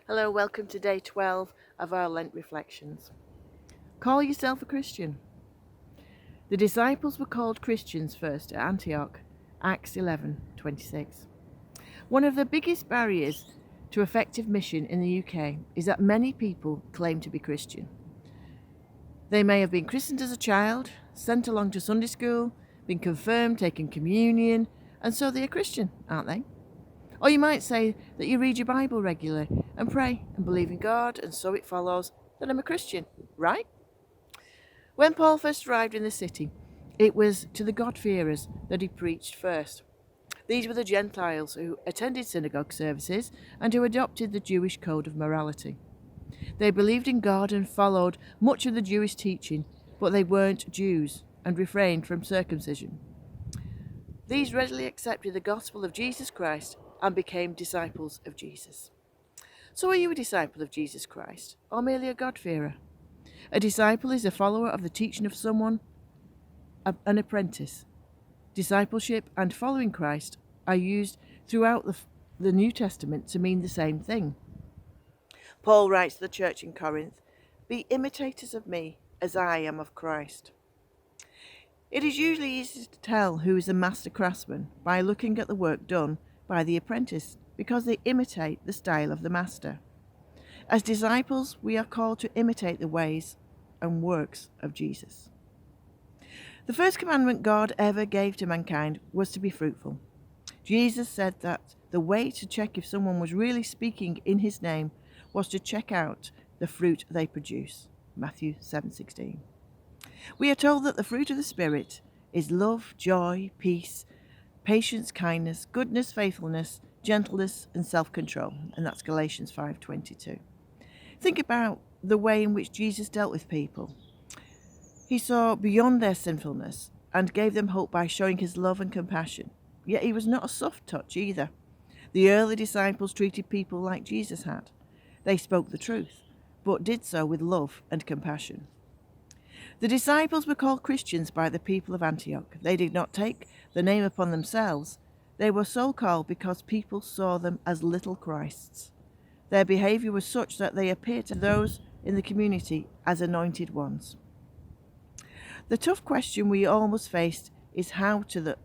Hello, welcome to day 12 of our Lent reflections. Call yourself a Christian. The disciples were called Christians first at Antioch, Acts 11:26. One of the biggest barriers to effective mission in the UK is that many people claim to be Christian. They may have been christened as a child, sent along to Sunday school, been confirmed, taken communion, and so they're Christian, aren't they? Or you might say that you read your Bible regularly and pray and believe in God, and so it follows that I'm a Christian, right? When Paul first arrived in the city, it was to the God-fearers that he preached first. These were the Gentiles who attended synagogue services and who adopted the Jewish code of morality. They believed in God and followed much of the Jewish teaching, but they weren't Jews and refrained from circumcision. These readily accepted the gospel of Jesus Christ and became disciples of Jesus. So are you a disciple of Jesus Christ, or merely a God-fearer? A disciple is a follower of the teaching of someone, an apprentice. Discipleship and following Christ are used throughout the New Testament to mean the same thing. Paul writes to the church in Corinth, "Be imitators of me as I am of Christ." It is usually easy to tell who is a master craftsman by looking at the work done by the apprentice, because they imitate the style of the master. As disciples, we are called to imitate the ways and works of Jesus. The first commandment God ever gave to mankind was to be fruitful. Jesus said that the way to check if someone was really speaking in his name was to check out the fruit they produce. Matthew 7:16. We are told that the fruit of the Spirit is love, joy, peace, patience, kindness, goodness, faithfulness, gentleness, and self-control. And that's Galatians 5:22. Think about the way in which Jesus dealt with people. He saw beyond their sinfulness and gave them hope by showing his love and compassion. Yet he was not a soft touch either. The early disciples treated people like Jesus had. They spoke the truth, but did so with love and compassion. The disciples were called Christians by the people of Antioch. They did not take the name upon themselves. They were so called because people saw them as little Christs. Their behavior was such that they appeared to those in the community as anointed ones. The tough question we almost faced is how do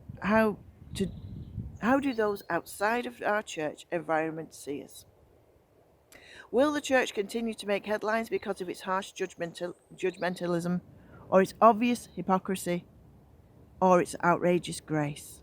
those outside of our church environment see us? Will the church continue to make headlines because of its harsh judgmentalism, or its obvious hypocrisy, or its outrageous grace?